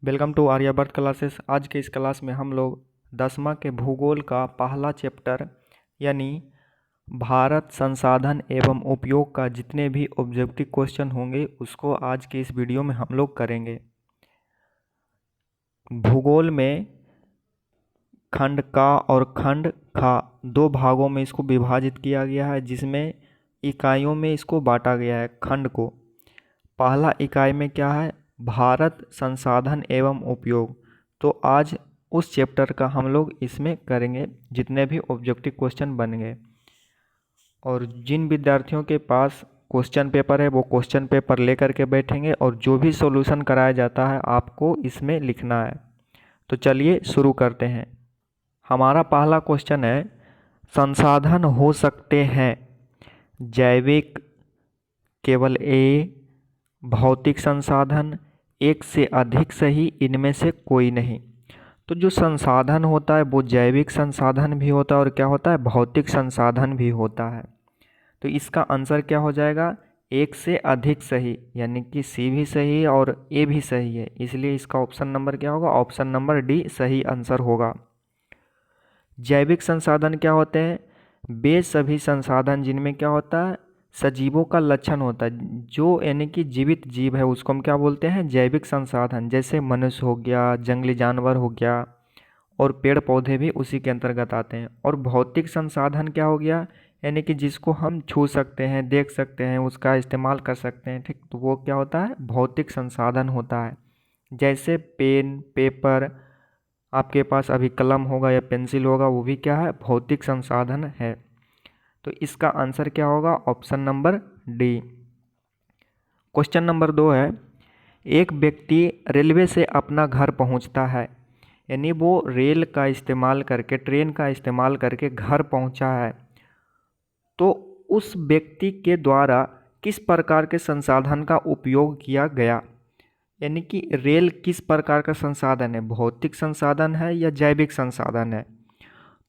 Welcome to Aryabhata classes. आज के इस क्लास में हम लोग 10वां के भूगोल का पहला चैप्टर यानी भारत संसाधन एवं उपयोग का जितने भी ऑब्जेक्टिव क्वेश्चन होंगे उसको आज के इस वीडियो में हम लोग करेंगे। भूगोल में खंड का और खंड खा दो भागों में इसको विभाजित किया गया है, जिसमें इकाइयों में इसको बांटा गया है। खंड को पहला इकाई में क्या है, भारत संसाधन एवं उपयोग। तो आज उस चैप्टर का हम लोग इसमें करेंगे जितने भी ऑब्जेक्टिव क्वेश्चन बनेंगे। और जिन विद्यार्थियों के पास क्वेश्चन पेपर है वो क्वेश्चन पेपर लेकर के बैठेंगे और जो भी सॉल्यूशन कराया जाता है आपको इसमें लिखना है। तो चलिए शुरू करते हैं। हमारा पहला क्वेश्चन है, संसाधन हो सकते हैं जैविक केवल ए, भौतिक संसाधन एक से अधिक सही, इनमें से कोई नहीं। तो जो संसाधन होता है वो जैविक संसाधन भी होता है और क्या होता है, भौतिक संसाधन भी होता है। तो इसका आंसर क्या हो जाएगा, एक से अधिक सही, यानी कि सी भी सही है और ए भी सही है, इसलिए इसका ऑप्शन नंबर क्या होगा, ऑप्शन नंबर डी सही आंसर होगा। जैविक संसाधन क्या होते हैं, वे सभी संसाधन जिनमें क्या होता है, सजीवों का लक्षण होता है। जो यानी कि जीवित जीव है उसको हम क्या बोलते हैं, जैविक संसाधन। जैसे मनुष्य हो गया, जंगली जानवर हो गया और पेड़ पौधे भी उसी के अंतर्गत आते हैं। और भौतिक संसाधन क्या हो गया, यानी कि जिसको हम छू सकते हैं, देख सकते हैं, उसका इस्तेमाल कर सकते हैं, ठीक। तो वो क्या होता है, भौतिक संसाधन होता है। जैसे पेन, पेपर, आपके पास अभी कलम होगा या पेंसिल होगा, वो भी क्या है, भौतिक संसाधन है। तो इसका आंसर क्या होगा, option number D. Question number 2 है, एक व्यक्ति रेलवे से अपना घर पहुंचता है, यानी वो रेल का इस्तेमाल करके, ट्रेन का इस्तेमाल करके घर पहुंचा है। तो उस व्यक्ति के द्वारा किस प्रकार के संसाधन का उपयोग किया गया, यानी कि रेल किस प्रकार का संसाधन है, भौतिक संसाधन है या जैविक संसाधन है।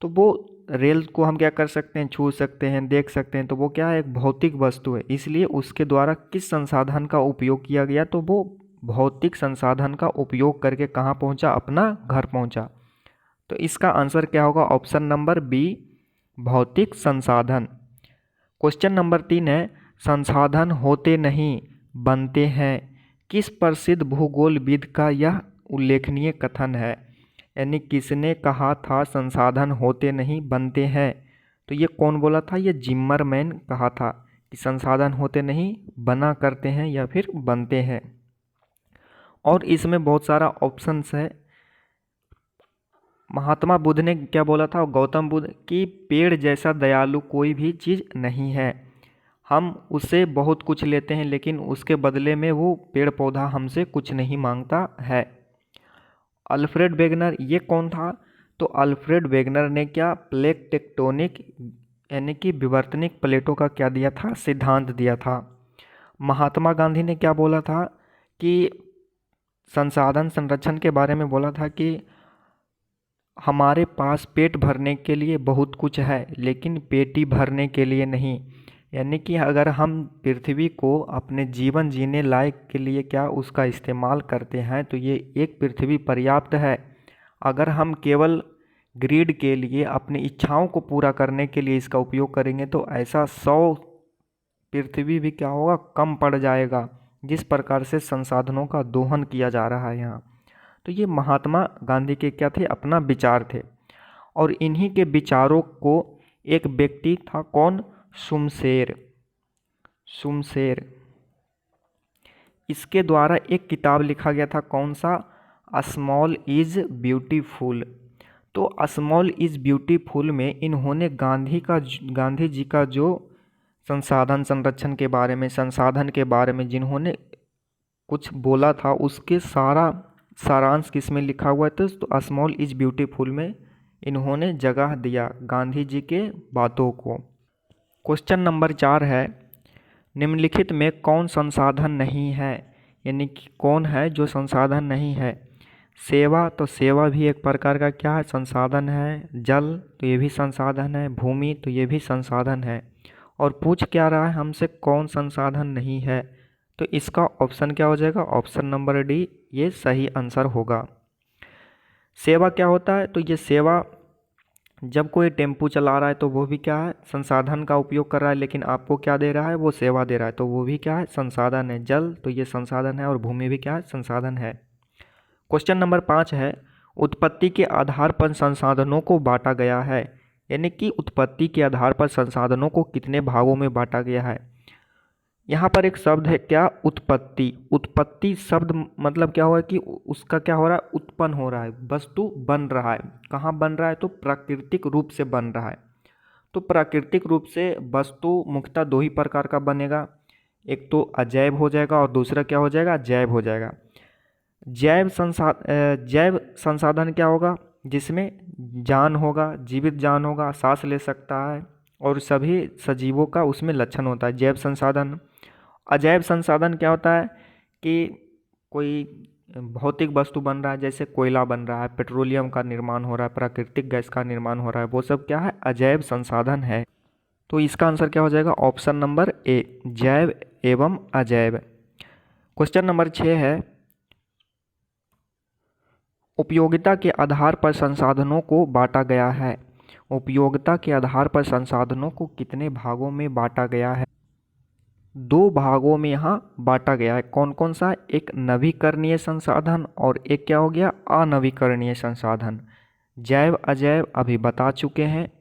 तो वो रेल को हम क्या कर सकते हैं, छू सकते हैं, देख सकते हैं, तो वो क्या है, एक भौतिक वस्तु है। इसलिए उसके द्वारा किस संसाधन का उपयोग किया गया, तो वो भौतिक संसाधन का उपयोग करके कहाँ पहुँचा, अपना घर पहुँचा। तो इसका आंसर क्या होगा, ऑप्शन नंबर बी, भौतिक संसाधन। क्वेश्चन नंबर 3 है, संसाधन होते नहीं बनते हैं, किस प्रसिद्ध भूगोलविद का यह उल्लेखनीय कथन है। यानी किसने कहा था संसाधन होते नहीं बनते हैं। तो ये कौन बोला था, ये जिम्मरमैन कहा था कि संसाधन होते नहीं बना करते हैं या फिर बनते हैं। और इसमें बहुत सारा ऑप्शंस है। महात्मा बुद्ध ने क्या बोला था, गौतम बुद्ध, कि पेड़ जैसा दयालु कोई भी चीज़ नहीं है। हम उससे बहुत कुछ लेते हैं लेकिन उसके बदले में वो पेड़ पौधा हमसे कुछ नहीं मांगता है। अल्फ्रेड वेगनर, ये कौन था, तो अल्फ्रेड वेगनर ने क्या, प्लेट टेक्टोनिक यानी कि विवर्तनिक प्लेटों का क्या दिया था, सिद्धांत दिया था। महात्मा गांधी ने क्या बोला था, कि संसाधन संरक्षण के बारे में बोला था कि हमारे पास पेट भरने के लिए बहुत कुछ है लेकिन पेटी भरने के लिए नहीं। यानी कि अगर हम पृथ्वी को अपने जीवन जीने लायक के लिए क्या उसका इस्तेमाल करते हैं तो ये एक पृथ्वी पर्याप्त है। अगर हम केवल ग्रीड के लिए, अपनी इच्छाओं को पूरा करने के लिए इसका उपयोग करेंगे तो ऐसा 100 पृथ्वी भी क्या होगा, कम पड़ जाएगा, जिस प्रकार से संसाधनों का दोहन किया जा रहा है यहाँ। तो ये महात्मा गांधी के क्या थे, अपना विचार थे। और इन्हीं के विचारों को एक व्यक्ति था, कौन, शुमशेर। इसके द्वारा एक किताब लिखा गया था, कौन सा, स्मॉल इज ब्यूटीफुल। तो स्मॉल इज ब्यूटीफुल में इन्होंने गांधी जी का जो संसाधन संरक्षण के बारे में, संसाधन के बारे में जिन्होंने कुछ बोला था उसके सारा सारांश किस में लिखा हुआ है, तो स्मॉल इज ब्यूटीफुल में इन्होंने जगह दिया गांधी जी के बातों को। क्वेश्चन नंबर 4 है, निम्नलिखित में कौन संसाधन नहीं है, यानी कि कौन है जो संसाधन नहीं है। सेवा, तो सेवा भी एक प्रकार का क्या है, संसाधन है। जल, तो ये भी संसाधन है। भूमि, तो ये भी संसाधन है। और पूछ क्या रहा है हमसे, कौन संसाधन नहीं है, तो इसका ऑप्शन क्या हो जाएगा, ऑप्शन नंबर डी, ये सही आंसर होगा। सेवा क्या होता है? तो ये सेवा, जब कोई टेम्पू चला रहा है तो वो भी क्या है? संसाधन का उपयोग कर रहा है, लेकिन आपको क्या दे रहा है? वो सेवा दे रहा है, तो वो भी क्या है? संसाधन है। जल, तो ये संसाधन है, और भूमि भी क्या है? संसाधन है। क्वेश्चन नंबर 5 है, उत्पत्ति के आधार पर संसाधनों को बांटा गया है। यानी कि उत्पत्ति के आधार पर संसाधनों को कितने भागों में बांटा गया है? यहाँ पर एक शब्द है क्या? उत्पत्ति। उत्पत्ति शब्द मतलब क्या हुआ कि उसका क्या हो रहा है? उत्पन्न हो रहा है, वस्तु बन रहा है। कहाँ बन रहा है? तो प्राकृतिक रूप से बन रहा है। तो प्राकृतिक रूप से वस्तु मुख्यतः दो ही प्रकार का बनेगा, एक तो अजैव हो जाएगा और दूसरा क्या हो जाएगा? जैव हो जाएगा। जैव संसाधन क्या होगा? जिसमें जान होगा, जीवित जान होगा, सांस ले सकता है और सभी सजीवों का उसमें लक्षण होता है, जैव संसाधन। अजैव संसाधन क्या होता है कि कोई भौतिक वस्तु बन रहा है, जैसे कोयला बन रहा है, पेट्रोलियम का निर्माण हो रहा है, प्राकृतिक गैस का निर्माण हो रहा है, वो सब क्या है? अजैव संसाधन है। तो इसका आंसर क्या हो जाएगा? ऑप्शन नंबर ए, जैव एवं अजैव। क्वेश्चन नंबर 6 है, उपयोगिता के आधार पर संसाधनों को बांटा गया है। उपयोगिता के आधार पर संसाधनों को कितने भागों में बांटा गया है? दो भागों में यहाँ बांटा गया है। कौन कौन सा? एक नवीकरणीय संसाधन और एक क्या हो गया? अनवीकरणीय संसाधन। जैव अजैव अभी बता चुके हैं,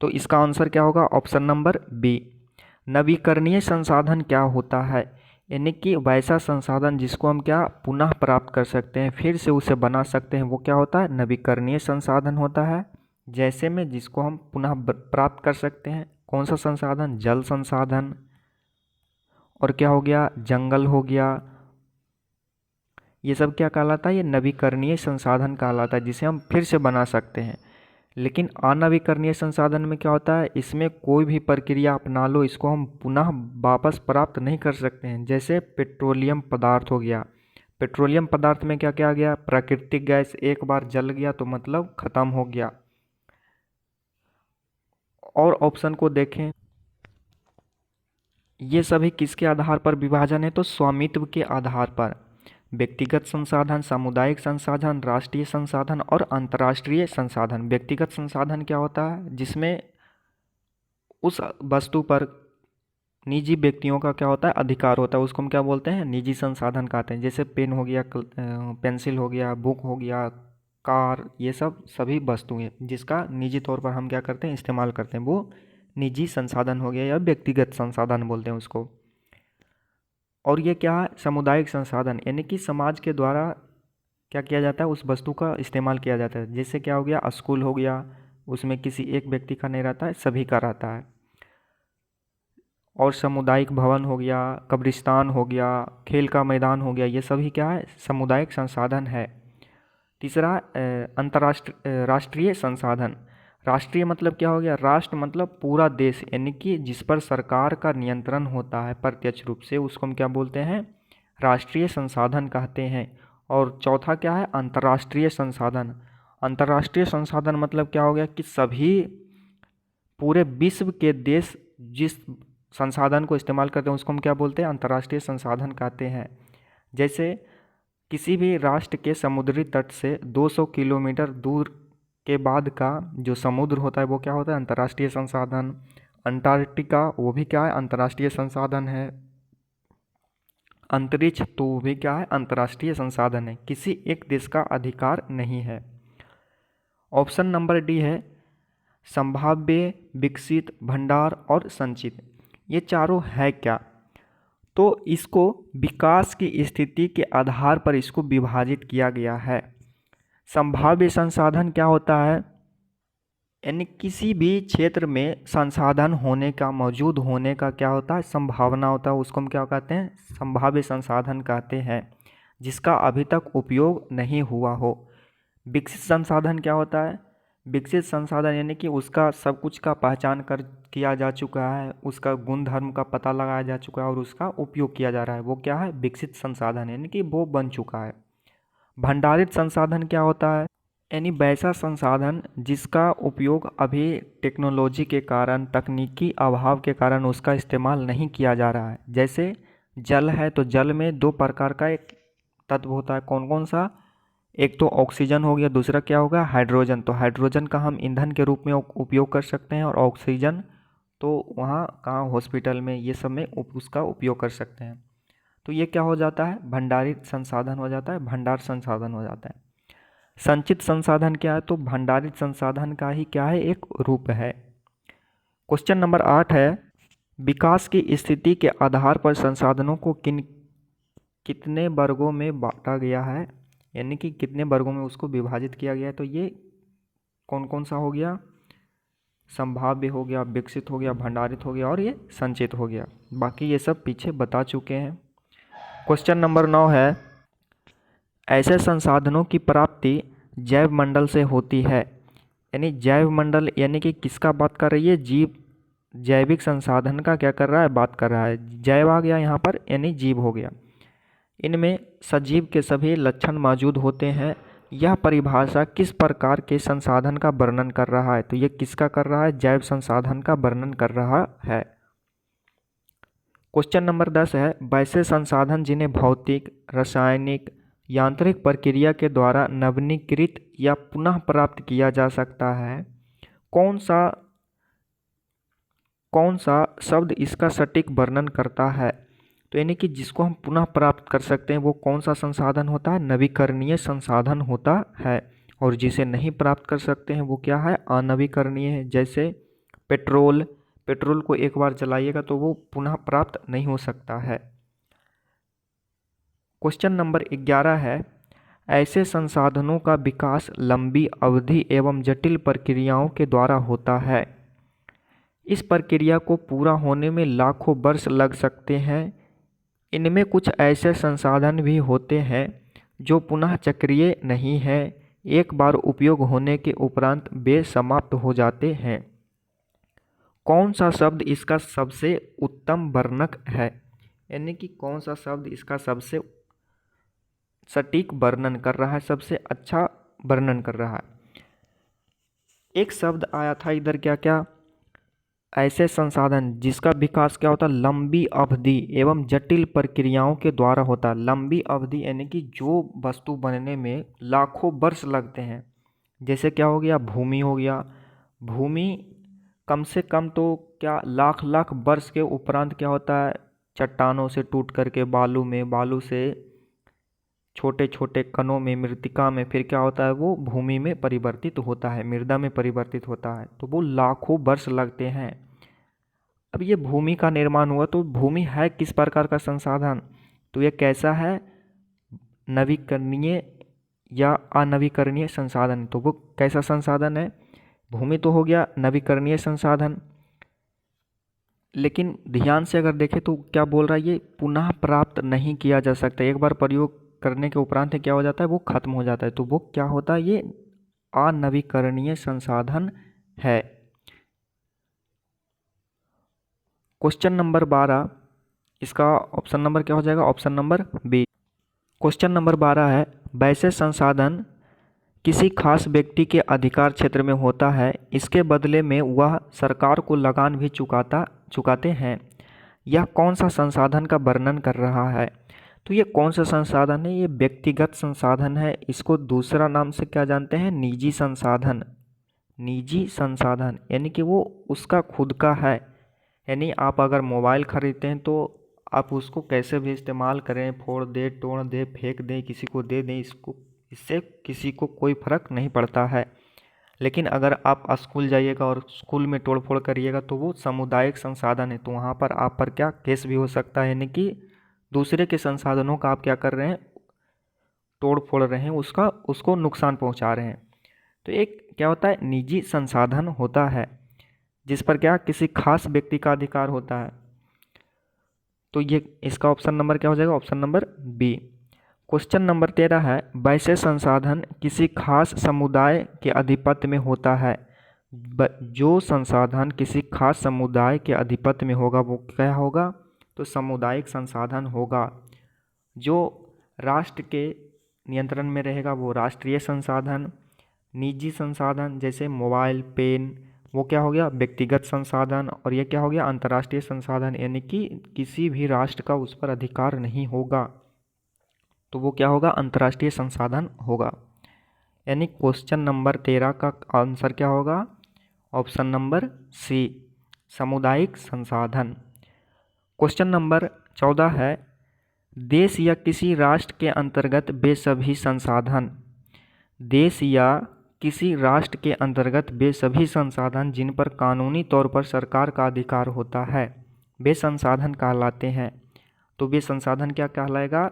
तो इसका आंसर क्या होगा? Option number B. नवीकरणीय संसाधन क्या होता है? यानी कि वैसा संसाधन जिसको हम क्या पुनः प्राप्त कर सकते हैं, फिर से उसे बना सकते हैं, वो क्या होता है? नवीकरणीय संसाधन होता है। जैसे में जिसको हम पुनः प्राप्त कर सकते हैं, कौन सा संसाधन? जल संसाधन, और क्या हो गया? जंगल हो गया। ये सब क्या कहलाता है? ये नवीकरणीय संसाधन कहलाता है, जिसे हम फिर से बना सकते हैं। लेकिन अनवीकरणीय संसाधन में क्या होता है? इसमें कोई भी प्रक्रिया अपना लो, इसको हम पुनः वापस प्राप्त नहीं कर सकते हैं। जैसे पेट्रोलियम पदार्थ हो गया। पेट्रोलियम पदार्थ में क्या क्या आ गया? प्राकृतिक गैस, एक बार जल गया तो मतलब खत्म हो गया। और ऑप्शन को देखें, ये सभी किसके आधार पर विभाजन है? तो स्वामित्व के आधार पर। व्यक्तिगत संसाधन, सामुदायिक संसाधन, राष्ट्रीय संसाधन और अंतर्राष्ट्रीय संसाधन। व्यक्तिगत संसाधन क्या होता है? जिसमें उस वस्तु पर निजी व्यक्तियों का क्या होता है? अधिकार होता है, उसको हम क्या बोलते हैं? निजी संसाधन कहते हैं। जैसे पेन हो गया, पेंसिल हो गया, बुक हो गया, कार, ये सब सभी वस्तुएं जिसका निजी तौर पर हम क्या करते हैं? इस्तेमाल करते हैं, वो निजी संसाधन हो गया या व्यक्तिगत संसाधन बोलते हैं उसको। और ये क्या है? सामुदायिक संसाधन, यानी कि समाज के द्वारा क्या किया जाता है? उस वस्तु का इस्तेमाल किया जाता है। जैसे क्या हो गया? स्कूल हो गया, उसमें किसी एक व्यक्ति का नहीं रहता है, सभी का रहता है। और सामुदायिक भवन हो गया, कब्रिस्तान हो गया, खेल का मैदान हो गया, ये सभी क्या है? सामुदायिक संसाधन है। तीसरा राष्ट्रीय संसाधन। राष्ट्रीय मतलब क्या हो गया? राष्ट्र मतलब पूरा देश, यानी कि जिस पर सरकार का नियंत्रण होता है प्रत्यक्ष रूप से, उसको हम क्या बोलते हैं? राष्ट्रीय संसाधन कहते हैं। और चौथा क्या है? अंतर्राष्ट्रीय संसाधन। अंतर्राष्ट्रीय संसाधन मतलब क्या हो गया कि सभी पूरे विश्व के देश जिस संसाधन को इस्तेमाल करते हैं उसको हम क्या बोलते हैं? अंतर्राष्ट्रीय संसाधन कहते हैं। जैसे किसी भी राष्ट्र के समुद्री तट से 200 किलोमीटर दूर के बाद का जो समुद्र होता है वो क्या होता है? अंतर्राष्ट्रीय संसाधन। अंटार्कटिका, वो भी क्या है? अंतर्राष्ट्रीय संसाधन है। अंतरिक्ष, तो वो भी क्या है? अंतर्राष्ट्रीय संसाधन है, किसी एक देश का अधिकार नहीं है। ऑप्शन नंबर डी है संभाव्य, विकसित, भंडार और संचित। ये चारों है क्या? तो इसको विकास की स्थिति के आधार पर इसको विभाजित किया गया है। संभाव्य संसाधन क्या होता है? यानी किसी भी क्षेत्र में संसाधन होने का, मौजूद होने का क्या होता है? संभावना होता है, उसको हम क्या कहते हैं? संभाव्य संसाधन कहते हैं, जिसका अभी तक उपयोग नहीं हुआ हो। विकसित संसाधन क्या होता है? विकसित संसाधन यानी कि उसका सब कुछ का पहचान कर किया जा चुका है, उसका गुण धर्म का पता लगाया जा चुका है और उसका उपयोग किया जा रहा है, वो क्या है? विकसित संसाधन, यानी कि वो बन चुका है। भंडारित संसाधन क्या होता है? यानी वैसा संसाधन जिसका उपयोग अभी टेक्नोलॉजी के कारण, तकनीकी अभाव के कारण उसका इस्तेमाल नहीं किया जा रहा है। जैसे जल है, तो जल में दो प्रकार का एक तत्व होता है। कौन कौन सा? एक तो ऑक्सीजन हो गया, दूसरा क्या होगा? हाइड्रोजन। तो हाइड्रोजन का हम ईंधन के रूप में उपयोग कर सकते हैं, और ऑक्सीजन तो वहाँ कहाँ? हॉस्पिटल में, ये सब में उसका उपयोग कर सकते हैं। तो ये क्या हो जाता है? भंडारित संसाधन हो जाता है, भंडार संसाधन हो जाता है। संचित संसाधन क्या है? तो भंडारित संसाधन का ही क्या है? एक रूप है। क्वेश्चन नंबर 8 है, विकास की स्थिति के आधार पर संसाधनों को कितने वर्गों में बांटा गया है, यानी कि कितने वर्गों में उसको विभाजित किया गया है। तो ये कौन कौन सा हो गया? संभाव्य हो गया, विकसित हो गया, भंडारित हो गया, और ये संचित हो गया। बाकी ये सब पीछे बता चुके हैं। क्वेश्चन नंबर 9 है, ऐसे संसाधनों की प्राप्ति जैव मंडल से होती है। यानी जैव मंडल यानी कि किसका बात कर रही है? जीव, जैविक संसाधन का क्या कर रहा है? बात कर रहा है। जैव आ गया यहाँ पर, यानी जीव हो गया। इनमें सजीव के सभी लक्षण मौजूद होते हैं। यह परिभाषा किस प्रकार के संसाधन का वर्णन कर रहा है? तो ये किसका कर रहा है? जैव संसाधन का वर्णन कर रहा है। क्वेश्चन नंबर 10 है, वैसे संसाधन जिन्हें भौतिक, रासायनिक, यांत्रिक प्रक्रिया के द्वारा नवीनीकृत या पुनः प्राप्त किया जा सकता है, कौन सा शब्द इसका सटीक वर्णन करता है? तो यानी कि जिसको हम पुनः प्राप्त कर सकते हैं वो कौन सा संसाधन होता है? नवीकरणीय संसाधन होता है। और जिसे नहीं प्राप्त कर सकते हैं वो क्या है? अनवीकरणीय है। जैसे पेट्रोल, पेट्रोल को एक बार जलाइएगा तो वो पुनः प्राप्त नहीं हो सकता है। क्वेश्चन नंबर 11 है, ऐसे संसाधनों का विकास लंबी अवधि एवं जटिल प्रक्रियाओं के द्वारा होता है। इस प्रक्रिया को पूरा होने में लाखों वर्ष लग सकते हैं। इनमें कुछ ऐसे संसाधन भी होते हैं जो पुनः चक्रीय नहीं है, एक बार उपयोग होने के उपरांत वे समाप्त हो जाते हैं। कौन सा शब्द इसका सबसे उत्तम वर्णक है? यानी कि कौन सा शब्द इसका सबसे सटीक वर्णन कर रहा है, सबसे अच्छा वर्णन कर रहा है? एक शब्द आया था इधर, क्या क्या? ऐसे संसाधन जिसका विकास क्या होता है? लंबी अवधि एवं जटिल प्रक्रियाओं के द्वारा होता है। लंबी अवधि यानी कि जो वस्तु बनने में लाखों वर्ष लगते हैं। जैसे क्या हो गया? भूमि हो गया। भूमि कम से कम तो क्या लाख लाख वर्ष के उपरांत क्या होता है? चट्टानों से टूट करके बालू में, बालू से छोटे छोटे कणों में, मृतिका में, फिर क्या होता है? वो भूमि में परिवर्तित होता है, मृदा में परिवर्तित होता है। तो वो लाखों वर्ष लगते हैं। अब ये भूमि का निर्माण हुआ तो भूमि है किस प्रकार का संसाधन? तो ये कैसा है? नवीकरणीय या अनवीकरणीय संसाधन। तो वो कैसा संसाधन है? भूमि तो हो गया नवीकरणीय संसाधन, लेकिन ध्यान से अगर देखें तो क्या बोल रहा है? ये पुनः प्राप्त नहीं किया जा सकता। एक बार प्रयोग करने के उपरांत क्या हो जाता है? वो खत्म हो जाता है। तो वो क्या होता है? ये अनवीकरणीय संसाधन है। क्वेश्चन नंबर 12, इसका ऑप्शन नंबर क्या हो जाएगा? Option number B. Question number 12 है, वैसे संसाधन किसी खास व्यक्ति के अधिकार क्षेत्र में होता है, इसके बदले में वह सरकार को लगान भी चुकाते हैं। यह कौन सा संसाधन का वर्णन कर रहा है? तो ये कौन सा संसाधन है? ये व्यक्तिगत संसाधन है। इसको दूसरा नाम से क्या जानते हैं? निजी संसाधन। निजी संसाधन यानी कि वो उसका खुद का है। यानी आप अगर मोबाइल खरीदते हैं तो आप उसको कैसे भी इस्तेमाल करें, फोड़ दे, तोड़ दे, फेंक दें, किसी को दे दें, इससे किसी को कोई फर्क नहीं पड़ता है। लेकिन अगर आप स्कूल जाइएगा और स्कूल में तोड़ फोड़ करिएगा तो वो सामुदायिक संसाधन है, तो वहाँ पर आप पर क्या केस भी हो सकता है। यानी कि दूसरे के संसाधनों का आप क्या कर रहे हैं? तोड़ फोड़ रहे हैं, उसको नुकसान पहुँचा रहे हैं। तो एक क्या होता है? निजी संसाधन होता है जिस पर क्या किसी खास व्यक्ति का अधिकार होता है। तो ये इसका ऑप्शन नंबर क्या हो जाएगा? Option number B. Question number 13 है, वैसे संसाधन किसी खास समुदाय के आधिपत्य में होता है। जो संसाधन किसी खास समुदाय के आधिपत्य में होगा वो क्या होगा? तो सामुदायिक संसाधन होगा। जो राष्ट्र के नियंत्रण में रहेगा वो राष्ट्रीय संसाधन। निजी संसाधन जैसे मोबाइल, पेन, वो क्या हो गया? व्यक्तिगत संसाधन। और ये क्या हो गया? अंतर्राष्ट्रीय संसाधन, यानी कि किसी भी राष्ट्र का उस पर अधिकार नहीं होगा। तो वो क्या होगा, अंतर्राष्ट्रीय संसाधन होगा। यानी क्वेश्चन नंबर 13 का आंसर क्या होगा, ऑप्शन नंबर सी, सामुदायिक संसाधन। क्वेश्चन नंबर 14 है, देश या किसी राष्ट्र के अंतर्गत वे सभी संसाधन, देश या किसी राष्ट्र के अंतर्गत वे सभी संसाधन जिन पर कानूनी तौर पर सरकार का अधिकार होता है वे संसाधन कहलाते हैं। तो वे संसाधन क्या कहलाएगा,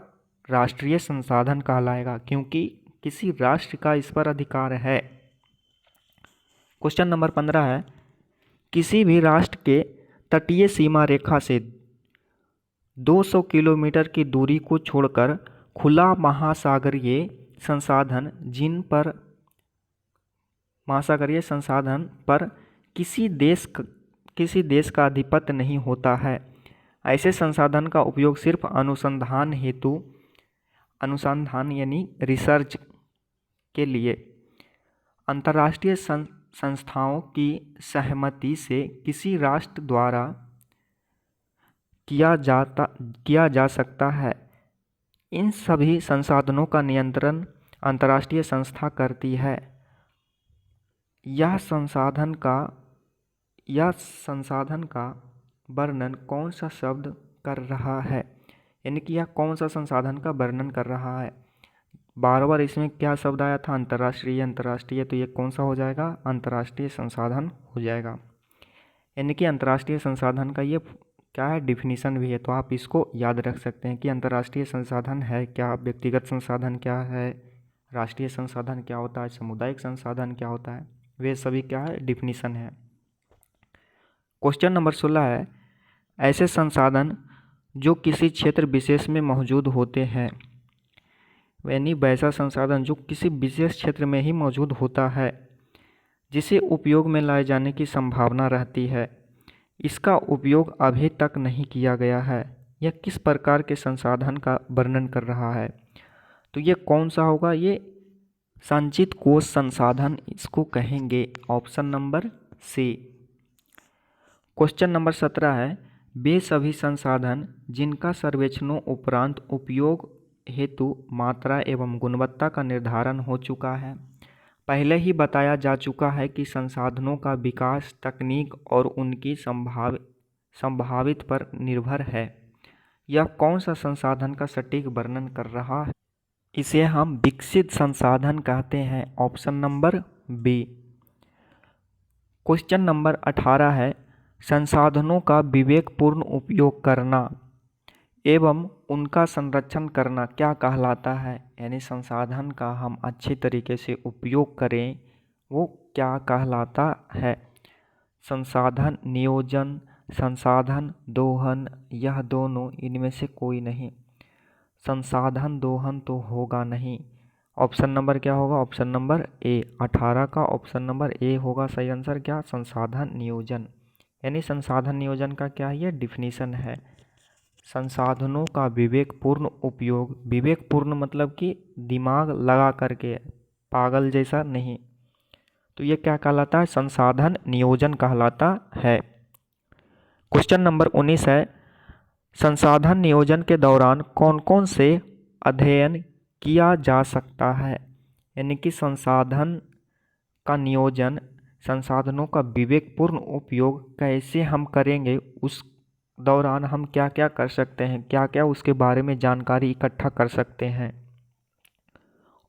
राष्ट्रीय संसाधन कहलाएगा, क्योंकि किसी राष्ट्र का इस पर अधिकार है। क्वेश्चन नंबर 15 है, किसी भी राष्ट्र के तटीय सीमा रेखा से 200 किलोमीटर की दूरी को छोड़कर खुला महासागरीय संसाधन जिन पर महासागरीय संसाधन पर किसी देश का आधिपत्य नहीं होता है, ऐसे संसाधन का उपयोग सिर्फ अनुसंधान हेतु, अनुसंधान यानी रिसर्च के लिए अंतर्राष्ट्रीय संस्थाओं की सहमति से किसी राष्ट्र द्वारा किया जा सकता है। इन सभी संसाधनों का नियंत्रण अंतर्राष्ट्रीय संस्था करती है। यह संसाधन का वर्णन कौन सा शब्द कर रहा है, यानी कि यह कौन सा संसाधन का वर्णन कर रहा है। बार बार इसमें क्या शब्द आया था, अंतर्राष्ट्रीय, तो ये कौन सा हो जाएगा, अंतर्राष्ट्रीय संसाधन हो जाएगा। यानी कि अंतर्राष्ट्रीय संसाधन का ये क्या है, डिफिनीशन भी है, तो आप इसको याद रख सकते हैं कि अंतर्राष्ट्रीय संसाधन है क्या, व्यक्तिगत संसाधन क्या है, राष्ट्रीय संसाधन क्या होता है, सामुदायिक संसाधन क्या होता है, वे सभी क्या है, डिफिनीशन है। क्वेश्चन नंबर 16 है, ऐसे संसाधन जो किसी क्षेत्र विशेष में मौजूद होते हैं, यानी वैसा संसाधन जो किसी विशेष क्षेत्र में ही मौजूद होता है, जिसे उपयोग में लाए जाने की संभावना रहती है, इसका उपयोग अभी तक नहीं किया गया है, यह किस प्रकार के संसाधन का वर्णन कर रहा है। तो ये कौन सा होगा, ये संचित कोष संसाधन इसको कहेंगे, option number C. Question number 17 है, वे सभी संसाधन जिनका सर्वेक्षणों उपरांत उपयोग हेतु मात्रा एवं गुणवत्ता का निर्धारण हो चुका है। पहले ही बताया जा चुका है कि संसाधनों का विकास तकनीक और उनकी संभावित पर निर्भर है। यह कौन सा संसाधन का सटीक वर्णन कर रहा है, इसे हम विकसित संसाधन कहते हैं, option number B. Question number 18 है, संसाधनों का विवेकपूर्ण उपयोग करना एवं उनका संरक्षण करना क्या कहलाता है, यानी संसाधन का हम अच्छी तरीके से उपयोग करें वो क्या कहलाता है। संसाधन नियोजन, संसाधन दोहन, यह दोनों इनमें से कोई नहीं, संसाधन दोहन तो होगा नहीं। ऑप्शन नंबर क्या होगा, ऑप्शन नंबर ए, 18 का ऑप्शन नंबर ए होगा सही आंसर। क्या, संसाधन नियोजन, यानी संसाधन नियोजन का क्या है, ये डिफिनीशन है, संसाधनों का विवेकपूर्ण उपयोग। विवेकपूर्ण मतलब कि दिमाग लगा करके, पागल जैसा नहीं, तो ये क्या कहलाता है, संसाधन नियोजन कहलाता है। क्वेश्चन नंबर 19 है, संसाधन नियोजन के दौरान कौन कौन से अध्ययन किया जा सकता है, यानी कि संसाधन का नियोजन, संसाधनों का विवेकपूर्ण उपयोग कैसे हम करेंगे, उस दौरान हम क्या क्या कर सकते हैं, क्या क्या उसके बारे में जानकारी इकट्ठा कर सकते हैं।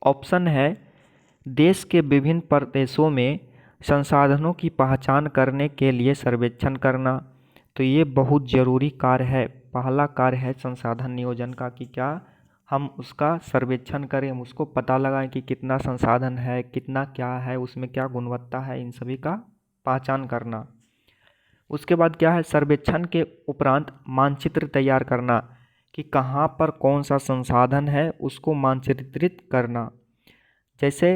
ऑप्शन है, देश के विभिन्न प्रदेशों में संसाधनों की पहचान करने के लिए सर्वेक्षण करना, तो ये बहुत ज़रूरी कार्य है, पहला कार्य है संसाधन नियोजन का कि क्या हम उसका सर्वेक्षण करें, हम उसको पता लगाएं कि कितना संसाधन है, कितना क्या है, उसमें क्या गुणवत्ता है, इन सभी का पहचान करना। उसके बाद क्या है, सर्वेक्षण के उपरांत मानचित्र तैयार करना कि कहाँ पर कौन सा संसाधन है, उसको मानचित्रित करना। जैसे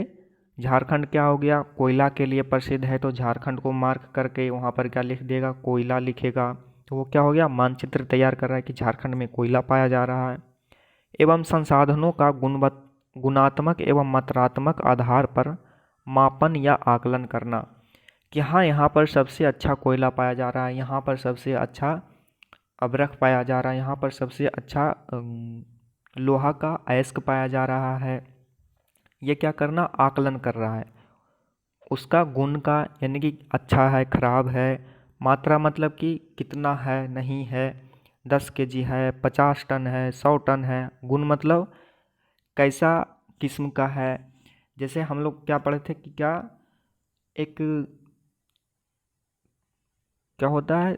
झारखंड क्या हो गया, कोयला के लिए प्रसिद्ध है, तो झारखंड को मार्क करके वहाँ पर क्या लिख देगा, कोयला लिखेगा, तो वो क्या हो गया, मानचित्र तैयार कर रहा है कि झारखंड में कोयला पाया जा रहा है। एवं संसाधनों का गुणात्मक एवं मात्रात्मक आधार पर मापन या आकलन करना कि हाँ, यहाँ पर सबसे अच्छा कोयला पाया जा रहा है, यहाँ पर सबसे अच्छा अभ्रक पाया जा रहा है, यहाँ पर सबसे अच्छा लोहा का अयस्क पाया जा रहा है। ये क्या करना, आकलन कर रहा है उसका गुण का, यानी कि अच्छा है, खराब है। मात्रा मतलब कि कितना है, नहीं है, 10 kg है, 50 टन है, 100 टन है। गुण मतलब कैसा किस्म का है। जैसे हम लोग क्या पढ़े थे कि क्या एक क्या होता है,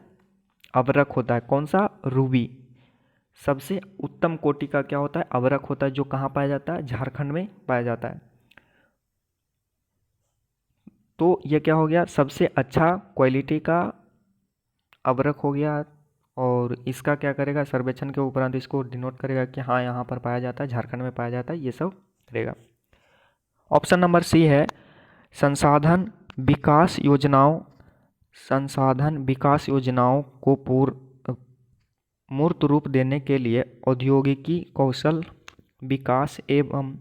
अवरक होता है। कौन सा, रूबी। सबसे उत्तम कोटि का क्या होता है, अवरक होता है, जो कहाँ पाया जाता है, झारखंड में पाया जाता है। तो ये क्या हो गया, सबसे अच्छा क्वालिटी का अवरक हो गया। और इसका क्या करेगा, सर्वेक्षण के उपरांत इसको डिनोट करेगा कि हाँ यहाँ पर पाया जाता है, झारखंड में पाया जाता है, ये सब करेगा। ऑप्शन नंबर सी है, संसाधन विकास योजनाओं संसाधन विकास योजनाओं को मूर्त रूप देने के लिए औद्योगिकी कौशल विकास एवं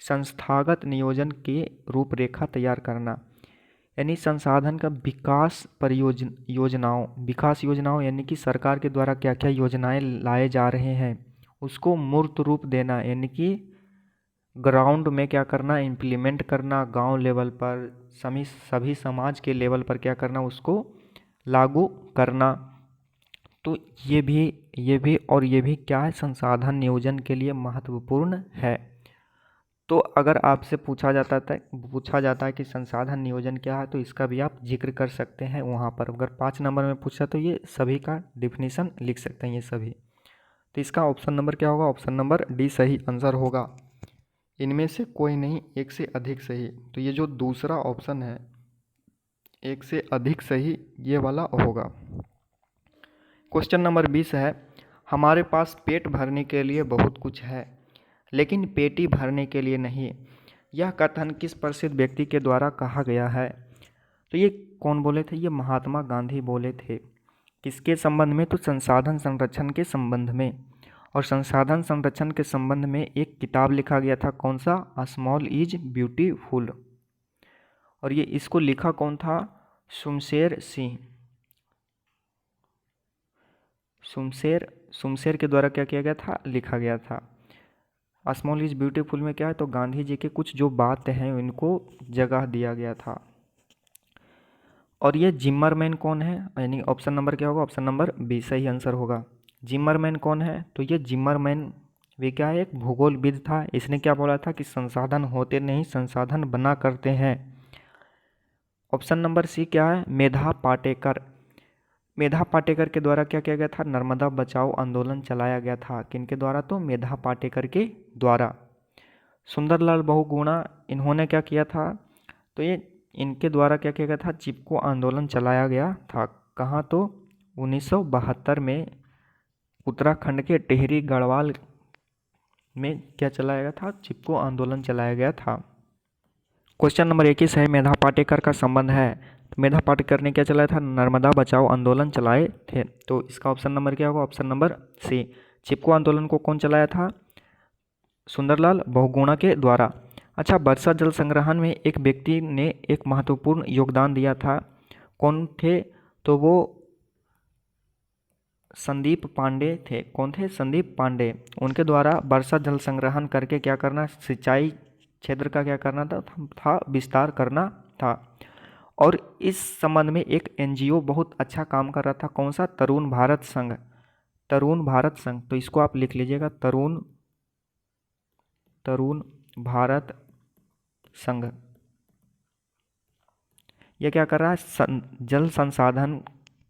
संस्थागत नियोजन की रूपरेखा तैयार करना। यानी संसाधन का विकास विकास योजनाओं यानी कि सरकार के द्वारा क्या क्या योजनाएं लाए जा रहे हैं उसको मूर्त रूप देना, यानी कि ग्राउंड में क्या करना, इम्प्लीमेंट करना, गांव लेवल पर सभी समाज के लेवल पर क्या करना, उसको लागू करना। तो ये भी और ये भी क्या है, संसाधन नियोजन के लिए महत्वपूर्ण है। तो अगर आपसे पूछा जाता है कि संसाधन नियोजन क्या है, तो इसका भी आप जिक्र कर सकते हैं वहाँ पर। अगर 5 नंबर में पूछा तो ये सभी का डिफिनीसन लिख सकते हैं, ये सभी। तो इसका ऑप्शन नंबर क्या होगा, ऑप्शन नंबर डी सही आंसर होगा। इनमें से कोई नहीं, एक से अधिक सही। तो ये जो दूसरा ऑप्शन है, एक से अधिक सही, ये वाला होगा। क्वेश्चन नंबर 20 है, हमारे पास पेट भरने के लिए बहुत कुछ है लेकिन पेटी भरने के लिए नहीं। यह कथन किस प्रसिद्ध व्यक्ति के द्वारा कहा गया है? तो ये कौन बोले थे, ये महात्मा गांधी बोले थे। किसके संबंध में, तो संसाधन संरक्षण के संबंध में। और संसाधन संरक्षण के संबंध में एक किताब लिखा गया था, कौन सा, अ स्मॉल इज ब्यूटीफुल। और ये इसको लिखा कौन था, शुमशेर सिंह। शुमशेर के द्वारा क्या किया गया था, लिखा गया था। स्मॉल इज ब्यूटीफुल में क्या है, तो गांधी जी के कुछ जो बातें हैं उनको जगह दिया गया था। और ये जिम्मरमैन कौन है, यानी ऑप्शन नंबर क्या होगा, ऑप्शन नंबर बी सही आंसर होगा। जिम्मरमैन कौन है, तो ये जिम्मरमैन वे क्या है, एक भूगोलविद था। इसने क्या बोला था कि संसाधन होते नहीं, संसाधन बना करते हैं। ऑप्शन नंबर सी क्या है, मेधा पाटेकर। मेधा पाटेकर के द्वारा क्या किया गया था, नर्मदा बचाओ आंदोलन चलाया गया था। किनके द्वारा, तो मेधा पाटेकर के द्वारा। सुंदरलाल बहुगुणा, इन्होंने क्या किया था, तो ये इनके द्वारा क्या किया गया था, चिपको आंदोलन चलाया गया था। कहाँ, तो 1972 में उत्तराखंड के टिहरी गढ़वाल में क्या चलाया गया था, चिपको आंदोलन चलाया गया था। क्वेश्चन नंबर 21 है, मेधा पाटेकर का संबंध है। तो मेधा पाटेकर ने क्या चलाया था, नर्मदा बचाओ आंदोलन चलाए थे। तो इसका ऑप्शन नंबर क्या होगा, ऑप्शन नंबर सी। चिपको आंदोलन को कौन चलाया था, सुंदरलाल बहुगुणा के द्वारा। अच्छा, वर्षा जल संग्रहण में एक व्यक्ति ने एक महत्वपूर्ण योगदान दिया था, कौन थे, तो वो संदीप पांडे थे। कौन थे, संदीप पांडे। उनके द्वारा वर्षा जल संग्रहण करके क्या करना, सिंचाई क्षेत्र का क्या करना था विस्तार करना था। और इस संबंध में एक एनजीओ बहुत अच्छा काम कर रहा था, कौन सा, तरुण भारत संघ। तरुण भारत संघ, तो इसको आप लिख लीजिएगा, तरुण भारत संघ। यह क्या कर रहा है, जल संसाधन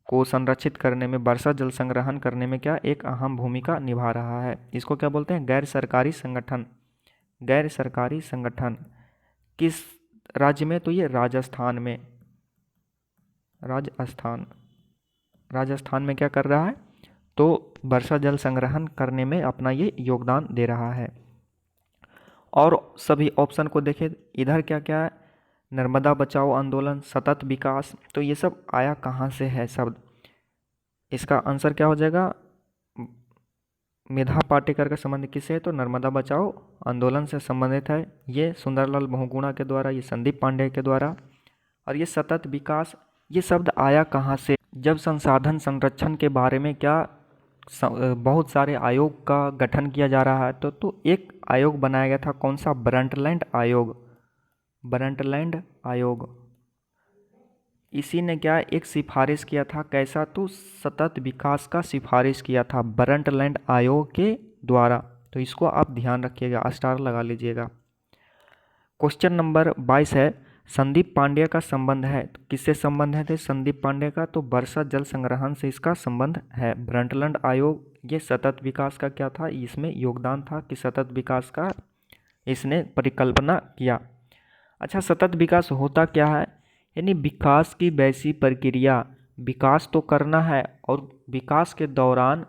को संरक्षित करने में, वर्षा जल संग्रहण करने में क्या एक अहम भूमिका निभा रहा है। इसको क्या बोलते हैं, गैर सरकारी संगठन। गैर सरकारी संगठन किस राज्य में, तो ये राजस्थान में। राजस्थान में क्या कर रहा है, तो वर्षा जल संग्रहण करने में अपना ये योगदान दे रहा है। और सभी ऑप्शन को देखें, इधर क्या क्या है, नर्मदा बचाओ आंदोलन, सतत विकास, तो ये सब आया कहाँ से है शब्द। इसका आंसर क्या हो जाएगा, मेधा पाटेकर का संबंध किससे है, तो नर्मदा बचाओ आंदोलन से संबंधित है। ये सुंदरलाल बहुगुणा के द्वारा, ये संदीप पांडे के द्वारा। और ये सतत विकास, ये शब्द आया कहाँ से, जब संसाधन संरक्षण के बारे में क्या बहुत सारे आयोग का गठन किया जा रहा है। तो एक आयोग बनाया गया था, कौन सा? ब्रंटलैंड आयोग। ब्रंटलैंड आयोग, इसी ने क्या एक सिफारिश किया था, कैसा? तो सतत विकास का सिफारिश किया था ब्रंटलैंड आयोग के द्वारा। तो इसको आप ध्यान रखिएगा, स्टार लगा लीजिएगा। क्वेश्चन नंबर 22 है, संदीप पांड्या का संबंध है, तो किससे संबंध है? तो संदीप पांड्या का तो वर्षा जल संग्रहण से इसका संबंध है। ब्रंटलैंड आयोग ये सतत विकास का क्या था, इसमें योगदान था कि सतत विकास का इसने परिकल्पना किया। अच्छा, सतत विकास होता क्या है? यानी विकास की वैसी प्रक्रिया, विकास तो करना है और विकास के दौरान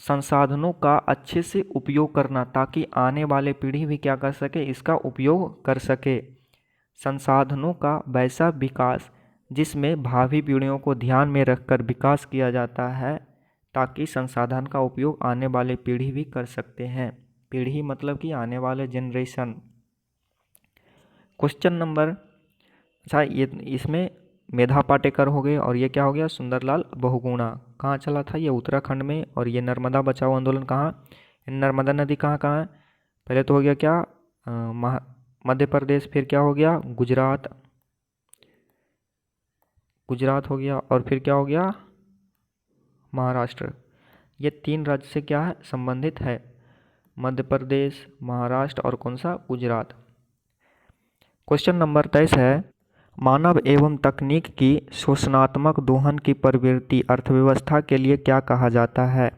संसाधनों का अच्छे से उपयोग करना, ताकि आने वाले पीढ़ी भी क्या कर सके, इसका उपयोग कर सके। संसाधनों का वैसा विकास जिसमें भावी पीढ़ियों को ध्यान में रखकर विकास किया जाता है, ताकि संसाधन का उपयोग आने वाले पीढ़ी भी कर सकते हैं। पीढ़ी मतलब कि आने वाले जनरेशन। क्वेश्चन नंबर, अच्छा ये इसमें मेधा पाटेकर हो गए और ये क्या हो गया, सुंदरलाल बहुगुणा। कहाँ चला था? ये उत्तराखंड में। और ये नर्मदा बचाओ आंदोलन कहाँ? नर्मदा नदी कहाँ कहाँ है? पहले तो हो गया क्या, मध्य प्रदेश, फिर क्या हो गया, गुजरात, गुजरात हो गया, और फिर क्या हो गया, महाराष्ट्र। ये 3 राज्य से क्या है, संबंधित है, मध्य प्रदेश, महाराष्ट्र और कौन सा, गुजरात। क्वेश्चन नंबर 23 है, मानव एवं तकनीक की शोषणात्मक दोहन की प्रवृत्ति अर्थव्यवस्था के लिए क्या कहा जाता है?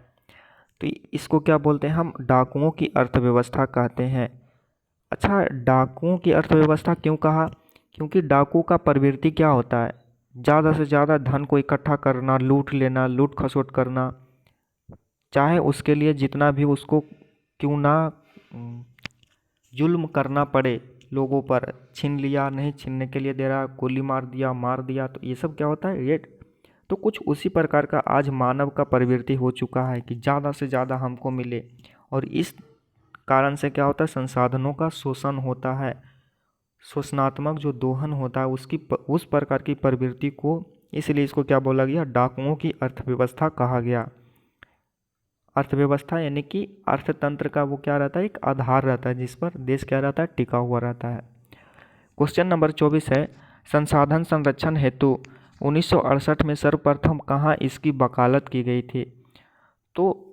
तो इसको क्या बोलते हैं हम? डाकुओं की अर्थव्यवस्था कहते हैं। अच्छा, डाकुओं की अर्थव्यवस्था क्यों कहा? क्योंकि डाकू का प्रवृत्ति क्या होता है, ज़्यादा से ज़्यादा धन को इकट्ठा करना, लूट लेना, लूट खसोट करना, चाहे उसके लिए जितना भी उसको क्यों ना जुल्म करना पड़े लोगों पर। छीन लिया, नहीं छीनने के लिए दे रहा, गोली मार दिया, तो ये सब क्या होता है, ये तो कुछ उसी प्रकार का आज मानव का प्रवृत्ति हो चुका है कि ज़्यादा से ज़्यादा हमको मिले। और इस कारण से क्या होता है, संसाधनों का शोषण होता है, शोषणात्मक जो दोहन होता है उस प्रकार की प्रवृत्ति को, इसलिए इसको क्या बोला गया, डाकुओं की अर्थव्यवस्था कहा गया। अर्थव्यवस्था यानी कि अर्थतंत्र का वो क्या रहता है, एक आधार रहता है जिस पर देश क्या रहता है, टिका हुआ रहता है। क्वेश्चन नंबर 24 है, संसाधन संरक्षण हेतु 1968 में सर्वप्रथम कहाँ इसकी वकालत की गई थी? तो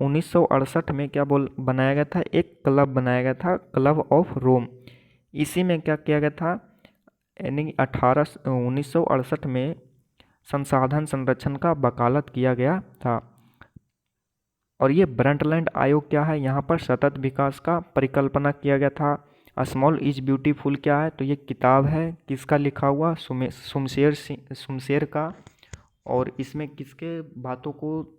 1968 में क्या बनाया गया था, एक क्लब बनाया गया था, क्लब ऑफ रोम। इसी में क्या किया गया था, यानी 1968 में संसाधन संरक्षण का वकालत किया गया था। और ये ब्रंटलैंड आयोग क्या है, यहाँ पर सतत विकास का परिकल्पना किया गया था। स्मॉल इज ब्यूटीफुल क्या है, तो ये किताब है, किसका लिखा हुआ, शुमशेर का। और इसमें किसके बातों को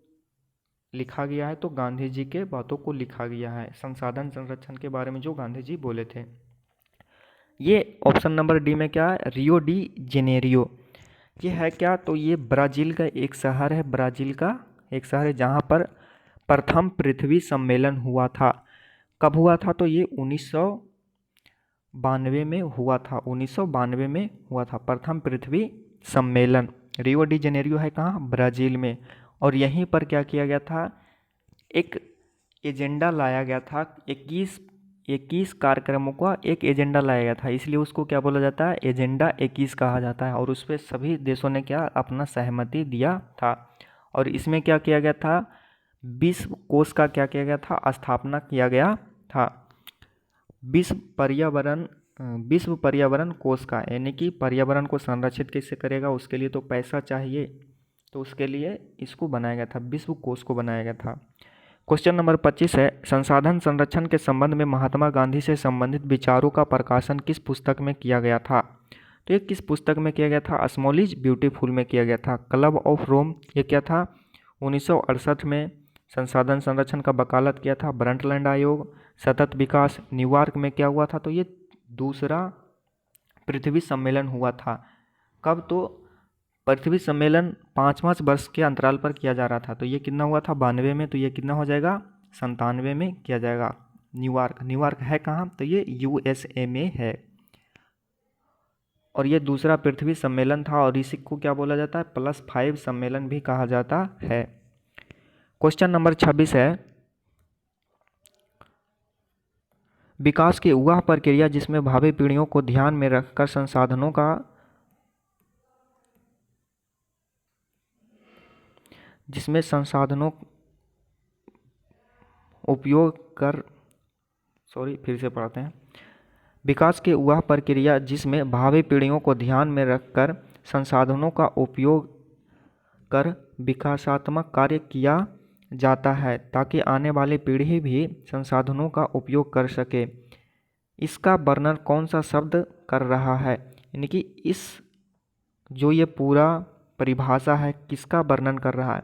लिखा गया है, तो गांधी जी के बातों को लिखा गया है, संसाधन संरक्षण के बारे में जो गांधी जी बोले थे। ये ऑप्शन नंबर डी में क्या है, रियो डी जेनेरियो। ये है क्या, तो ये ब्राज़ील का एक शहर है, ब्राज़ील का एक शहर है जहाँ पर प्रथम पृथ्वी सम्मेलन हुआ था। कब हुआ था, तो ये 1992 में हुआ था, 1992 में हुआ था प्रथम पृथ्वी सम्मेलन। रियो डी जेनेरियो है कहाँ, ब्राज़ील में। और यहीं पर क्या किया गया था, एक एजेंडा लाया गया था, 21 कार्यक्रमों का एक एजेंडा लाया गया था, इसलिए उसको क्या बोला जाता है, एजेंडा 21 कहा जाता है। और उस पर सभी देशों ने क्या अपना सहमति दिया था। और इसमें क्या किया गया था, विश्व कोष का क्या किया गया था, स्थापना किया गया था। विश्व पर्यावरण कोष का, यानी कि पर्यावरण को संरक्षित कैसे करेगा, उसके लिए तो पैसा चाहिए, तो उसके लिए इसको बनाया गया था, विश्व कोष को बनाया गया था। क्वेश्चन नंबर 25 है, संसाधन संरक्षण के संबंध में महात्मा गांधी से संबंधित विचारों का प्रकाशन किस पुस्तक में किया गया था? तो ये किस पुस्तक में किया गया था, स्मॉल इज ब्यूटीफुल में किया गया था। क्लब ऑफ रोम ये क्या था, 1968 में संसाधन संरक्षण का वकालत किया था। ब्रंटलैंड आयोग, सतत विकास, न्यूयॉर्क में क्या हुआ था, तो ये दूसरा पृथ्वी सम्मेलन हुआ था। कब, तो पृथ्वी सम्मेलन 5-5 वर्ष के अंतराल पर किया जा रहा था। तो ये कितना हुआ था, 92 में, तो ये कितना हो जाएगा, 97 में किया जाएगा। न्यूयॉर्क है कहाँ, तो ये USA में है। और ये दूसरा पृथ्वी सम्मेलन था, और इसी को क्या बोला जाता है, +5 सम्मेलन भी कहा जाता है। क्वेश्चन नंबर 26 है, विकास की वह प्रक्रिया जिसमें भावी पीढ़ियों को ध्यान में रखकर संसाधनों का उपयोग कर फिर से पढ़ते हैं। विकास की वह प्रक्रिया जिसमें भावी पीढ़ियों को ध्यान में रखकर संसाधनों का उपयोग कर विकासात्मक कार्य किया जाता है ताकि आने वाली पीढ़ी भी संसाधनों का उपयोग कर सके। इसका वर्णन कौन सा शब्द कर रहा है? यानी कि इस जो ये पूरा परिभाषा है किसका वर्णन कर रहा है?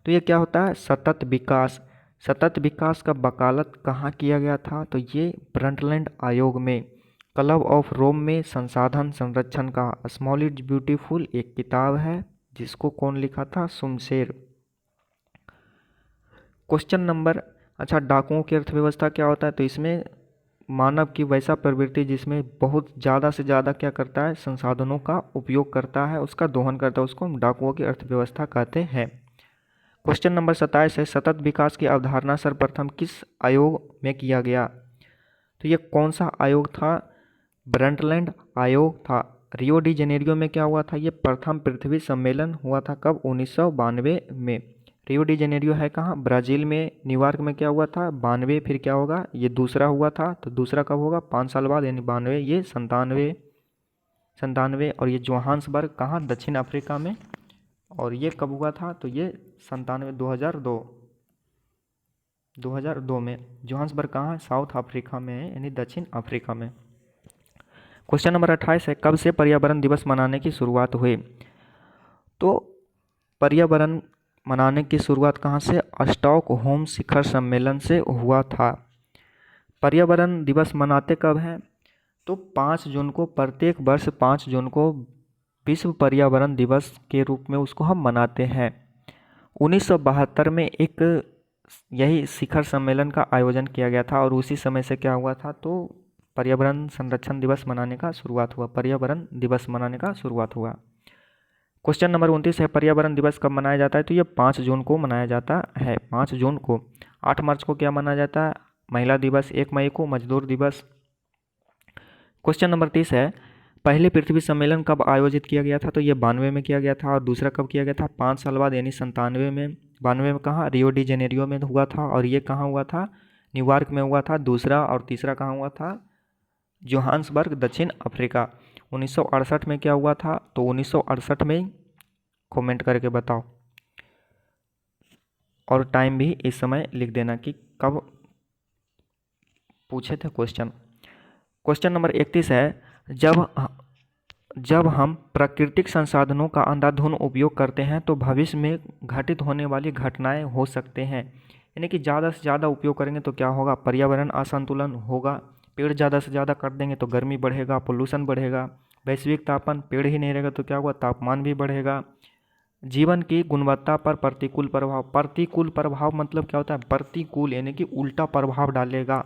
तो ये क्या होता है? सतत विकास। सतत विकास का वकालत कहाँ किया गया था? तो ये ब्रंटलैंड आयोग में, क्लब ऑफ रोम में संसाधन संरक्षण का स्मॉल इज ब्यूटीफुल एक किताब है जिसको कौन लिखा था? सुमशेर। क्वेश्चन नंबर, अच्छा, डाकुओं की अर्थव्यवस्था क्या होता है? तो इसमें मानव की वैसा प्रवृत्ति जिसमें बहुत ज़्यादा से ज़्यादा क्या करता है? संसाधनों का उपयोग करता है, उसका दोहन करता है, उसको हम डाकुओं की अर्थव्यवस्था कहते हैं। क्वेश्चन नंबर 27 है, सतत विकास की अवधारणा सर्वप्रथम किस आयोग में किया गया? तो ये कौन सा आयोग था? ब्रंटलैंड आयोग था। रियो डी जेनेरियो में क्या हुआ था? ये प्रथम पृथ्वी सम्मेलन हुआ था। कब? 1992 में। रियो डी जेनेरियो है कहाँ? ब्राज़ील में। न्यूयॉर्क में क्या हुआ था? 92। फिर क्या होगा? ये दूसरा हुआ था, तो दूसरा कब होगा? 5 साल बाद, यानी 92। ये 97। और ये जोहान्सबर्ग कहाँ? दक्षिण अफ्रीका में। और ये कब हुआ था? तो ये 97, 2002 में। जोहान्सबर्ग कहाँ? साउथ अफ्रीका में है, यानी दक्षिण अफ्रीका में। क्वेश्चन नंबर 28 है, कब से पर्यावरण दिवस मनाने की शुरुआत हुई? तो पर्यावरण मनाने की शुरुआत कहाँ से? स्टॉकहोम शिखर सम्मेलन से हुआ था। पर्यावरण दिवस मनाते कब हैं? तो 5 जून को, प्रत्येक वर्ष 5 जून को विश्व पर्यावरण दिवस के रूप में उसको हम मनाते हैं। 1972 में एक यही शिखर सम्मेलन का आयोजन किया गया था और उसी समय से क्या हुआ था? तो पर्यावरण संरक्षण दिवस मनाने का शुरुआत हुआ, पर्यावरण दिवस मनाने का शुरुआत हुआ। क्वेश्चन नंबर 29 है, पर्यावरण दिवस कब मनाया जाता है? तो ये 5 जून को मनाया जाता है, 5 जून को। 8 मार्च को क्या मनाया जाता है? महिला दिवस। 1 मई को मजदूर दिवस। क्वेश्चन नंबर 30 है, पहले पृथ्वी सम्मेलन कब आयोजित किया गया था? तो ये 92 में किया गया था। और दूसरा कब किया गया था? 5 साल बाद, यानी 97 में। 92 में कहाँ? रियो डी जेनेरियो में हुआ था। और ये कहाँ हुआ था? न्यूयॉर्क में हुआ था दूसरा। और तीसरा कहाँ हुआ था? जोहान्सबर्ग, दक्षिण अफ्रीका। 1968 में क्या हुआ था? तो 1968 में कमेंट करके बताओ, और टाइम भी इस समय लिख देना कि कब पूछे थे क्वेश्चन। क्वेश्चन नंबर 31 है, जब हम प्राकृतिक संसाधनों का अंधाधुंध उपयोग करते हैं तो भविष्य में घटित होने वाली घटनाएं हो सकते हैं। यानी कि ज़्यादा से ज़्यादा उपयोग करेंगे तो क्या होगा? पर्यावरण असंतुलन होगा। पेड़ ज़्यादा से ज़्यादा काट देंगे तो गर्मी बढ़ेगा, पोल्यूशन बढ़ेगा। वैश्विक तापमान, पेड़ ही नहीं रहेगा तो क्या होगा? तापमान भी बढ़ेगा। जीवन की गुणवत्ता पर प्रतिकूल प्रभाव। प्रतिकूल प्रभाव मतलब क्या होता है? प्रतिकूल यानी कि उल्टा प्रभाव डालेगा।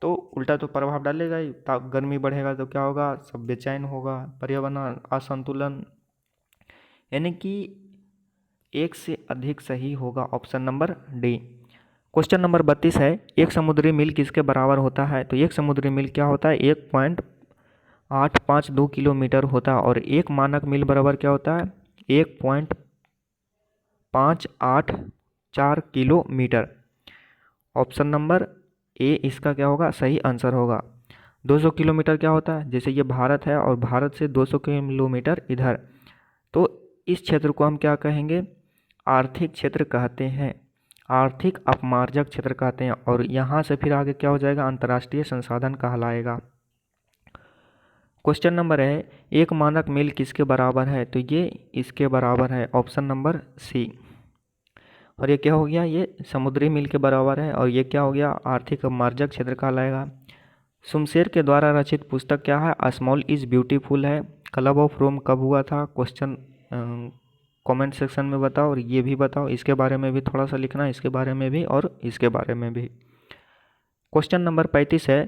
तो उल्टा तो प्रभाव डालेगा ही। गर्मी बढ़ेगा तो क्या होगा? सब बेचैन होगा। पर्यावरण असंतुलन, यानी कि एक से अधिक सही होगा option number D. Question number 32 है, एक समुद्री मील किसके बराबर होता है? तो एक समुद्री मील क्या होता है? 1.852 किलोमीटर होता है। और एक मानक मील बराबर क्या होता है? 1.584 किलोमीटर। ऑप्शन नंबर ए इसका क्या होगा? सही आंसर होगा। 200 किलोमीटर क्या होता है? जैसे ये भारत है और भारत से 200 किलोमीटर इधर, तो इस क्षेत्र को हम क्या कहेंगे? आर्थिक क्षेत्र कहते हैं, आर्थिक अपमार्जक क्षेत्र कहते हैं। और यहाँ से फिर आगे क्या हो जाएगा? अंतर्राष्ट्रीय संसाधन कहलाएगा। क्वेश्चन नंबर है, एक मानक मील किसके बराबर है? तो ये इसके बराबर है, ऑप्शन नंबर सी। और ये क्या हो गया? ये समुद्री मील के बराबर है। और ये क्या हो गया? आर्थिक अपमार्जक क्षेत्र कहलाएगा। सुमशेर के द्वारा रचित पुस्तक क्या है? स्मॉल इज ब्यूटीफुल है। क्लब ऑफ रोम कब हुआ था? क्वेश्चन कमेंट सेक्शन में बताओ। और ये भी बताओ, इसके बारे में भी थोड़ा सा लिखना, इसके बारे में भी और इसके बारे में भी। क्वेश्चन नंबर 35 है,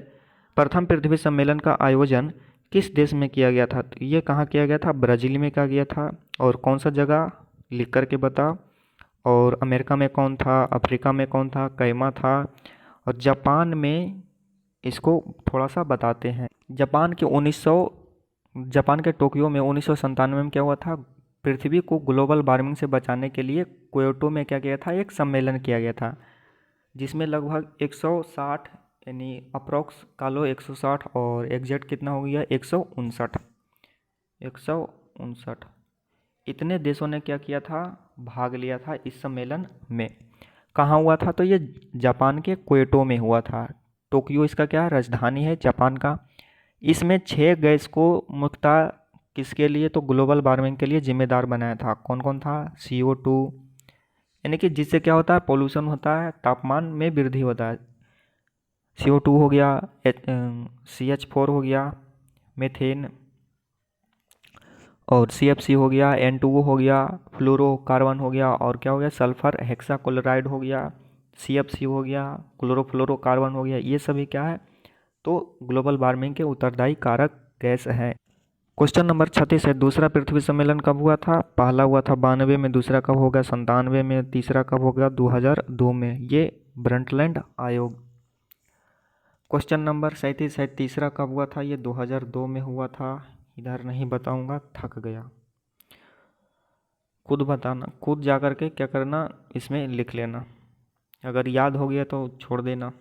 प्रथम पृथ्वी सम्मेलन का आयोजन किस देश में किया गया था? तो ये कहाँ किया गया था? ब्राज़ील में किया गया था। और कौन सा जगह? लिख करके बताओ। और अमेरिका में कौन था, अफ्रीका में कौन था, कैमा था, और जापान में इसको थोड़ा सा बताते हैं। जापान के टोक्यो में 1997 में क्या हुआ था, पृथ्वी को ग्लोबल वार्मिंग से बचाने के लिए क्योटो में क्या किया था, एक सम्मेलन किया गया था, जिसमें लगभग 160, यानी अप्रॉक्स का लो 160 और एग्जैक्ट कितना हो गया 159 इतने देशों ने क्या किया था, भाग लिया था इस सम्मेलन में। कहाँ हुआ था, तो ये जापान के क्योटो में हुआ था। टोक्यो इसका क्या राजधानी है जापान का। इसमें 6 गैस को मुख्यतः किसके लिए, तो ग्लोबल वार्मिंग के लिए जिम्मेदार बनाया था। कौन कौन था, CO2, यानी कि जिससे क्या होता है, पोल्यूशन होता है, तापमान में वृद्धि होता है। CO2 हो गया, CH4 हो गया, मीथेन, और CFC हो गया, N2O हो गया, फ्लोरोकार्बन हो गया, और क्या हो गया, सल्फर हेक्साक्लोराइड हो गया, CFC हो गया, क्लोरोफ्लोरोकार्बन हो गया। ये सभी क्या है, तो ग्लोबल वार्मिंग के उत्तरदायी कारक गैस हैं। क्वेश्चन नंबर 36 है, दूसरा पृथ्वी सम्मेलन कब हुआ था। पहला हुआ था 92 में, दूसरा कब होगा 97 में, तीसरा कब होगा 2002 में। ये ब्रंटलैंड आयोग। क्वेश्चन नंबर 37 है, तीसरा कब हुआ था, ये 2002 में हुआ था। इधर नहीं बताऊंगा, थक गया, खुद बताना, खुद जा कर के क्या करना, इसमें लिख लेना, अगर याद हो गया तो छोड़ देना।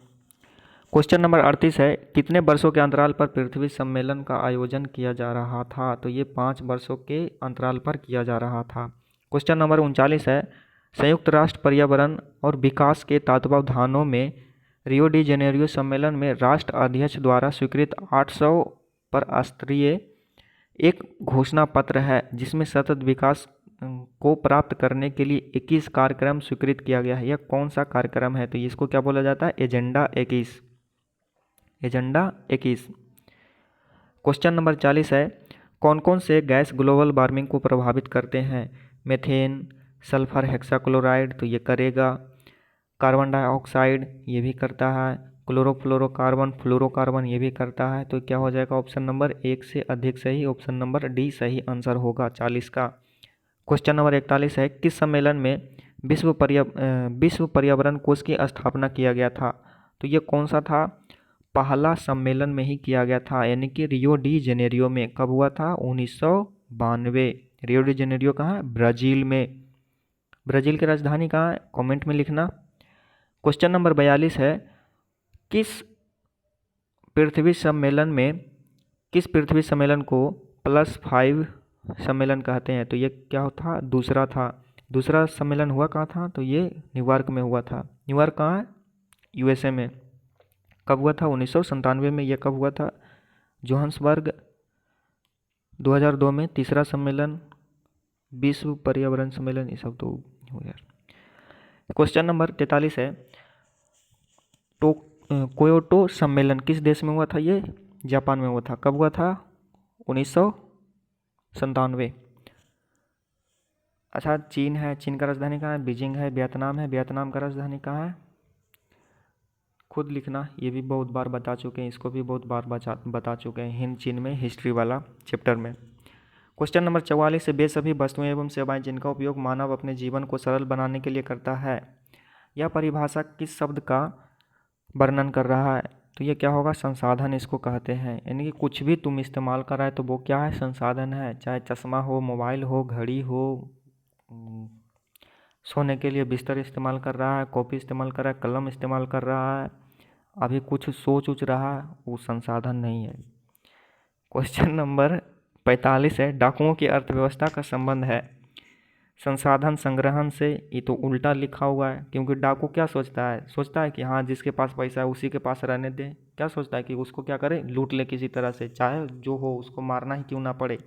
क्वेश्चन नंबर 38 है, कितने वर्षों के अंतराल पर पृथ्वी सम्मेलन का आयोजन किया जा रहा था। तो ये 5 वर्षों के अंतराल पर किया जा रहा था। क्वेश्चन नंबर 39 है, संयुक्त राष्ट्र पर्यावरण और विकास के तत्वावधानों में रियो डी जेनेरियो सम्मेलन में राष्ट्र अध्यक्ष द्वारा स्वीकृत 800 पर स्तरीय एक घोषणा पत्र है, जिसमें सतत विकास को प्राप्त करने के लिए 21 कार्यक्रम स्वीकृत किया गया है। यह कौन सा कार्यक्रम है, तो इसको क्या बोला जाता है, एजेंडा 21। क्वेश्चन नंबर 40 है, कौन कौन से गैस ग्लोबल वार्मिंग को प्रभावित करते हैं। मीथेन, सल्फर हेक्साक्लोराइड, तो ये करेगा। कार्बन डाइऑक्साइड, ये भी करता है। क्लोरोफ्लोरोकार्बन, फ्लोरोकार्बन, ये भी करता है। तो क्या हो जाएगा, ऑप्शन नंबर 1 से अधिक सही, ऑप्शन नंबर डी सही आंसर होगा 40 का। क्वेश्चन नंबर 41 है, किस सम्मेलन में विश्व पर्यावरण कोष की स्थापना किया गया था। तो ये कौन सा था, पहला सम्मेलन में ही किया गया था, यानी कि रियो डी जेनेरियो में। कब हुआ था, 1992। रियो डी जेनेरियो कहाँ है, ब्राज़ील में। ब्राज़ील की राजधानी कहाँ है, कमेंट में लिखना। क्वेश्चन नंबर 42 है, किस पृथ्वी सम्मेलन को +5 सम्मेलन कहते हैं। तो ये क्या था, दूसरा था। दूसरा सम्मेलन हुआ कहाँ था, तो ये न्यूयॉर्क में हुआ था। न्यूयॉर्क कहाँ है, USA में। कब हुआ था, 1997 में। ये कब हुआ था, जोहान्सबर्ग। 2002 में तीसरा सम्मेलन, विश्व पर्यावरण सम्मेलन, ये सब तो हो गया। क्वेश्चन नंबर 43 है, क्योटो सम्मेलन किस देश में हुआ था, ये जापान में हुआ था। कब हुआ था, 1997। अच्छा, चीन है, चीन का राजधानी कहाँ है, बीजिंग है। वियतनाम है, वियतनाम का राजधानी कहाँ है, खुद लिखना। ये भी बहुत बार बता चुके हैं, इसको भी बहुत बार बता चुके हैं हिंद चीन में हिस्ट्री वाला चैप्टर में। क्वेश्चन नंबर 44 से, वे सभी वस्तुएं एवं सेवाएं जिनका उपयोग मानव अपने जीवन को सरल बनाने के लिए करता है, यह परिभाषा किस शब्द का वर्णन कर रहा है। तो ये क्या होगा, संसाधन इसको कहते हैं। यानी कि कुछ भी तुम इस्तेमाल कर रहा है तो वो क्या है, संसाधन है। चाहे चश्मा हो, मोबाइल हो, घड़ी हो, सोने के लिए बिस्तर इस्तेमाल कर रहा है, कॉपी इस्तेमाल कर रहा है, कलम इस्तेमाल कर रहा है, अभी कुछ सोच रहा है, वो संसाधन नहीं है। क्वेश्चन नंबर 45 है, डाकुओं की अर्थव्यवस्था का संबंध है संसाधन संग्रहण से। ये तो उल्टा लिखा हुआ है, क्योंकि डाकू क्या सोचता है कि हाँ, जिसके पास पैसा है उसी के पास रहने दें। क्या सोचता है कि उसको क्या करे, लूट ले किसी तरह से, चाहे जो हो, उसको मारना ही क्यों ना पड़े।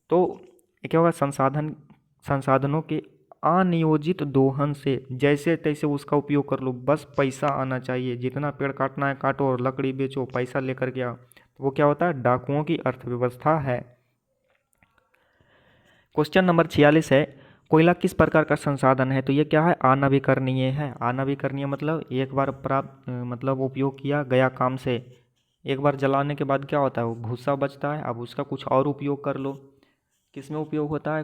तो ये क्या होगा, संसाधनों के अनियोजित दोहन से, जैसे तैसे उसका उपयोग कर लो, बस पैसा आना चाहिए। जितना पेड़ काटना है काटो और लकड़ी बेचो, पैसा लेकर के आओ। तो वो क्या होता है, डाकुओं की अर्थव्यवस्था है। क्वेश्चन नंबर 46 है, कोयला किस प्रकार का संसाधन है। तो ये क्या है, अनवीकरणीय है। अनवीकरणीय मतलब एक बार प्राप्त, मतलब उपयोग किया गया काम से एक बार जलाने के बाद क्या होता है, वो भूसा बचता है, अब उसका कुछ और उपयोग कर लो। किस में उपयोग होता है,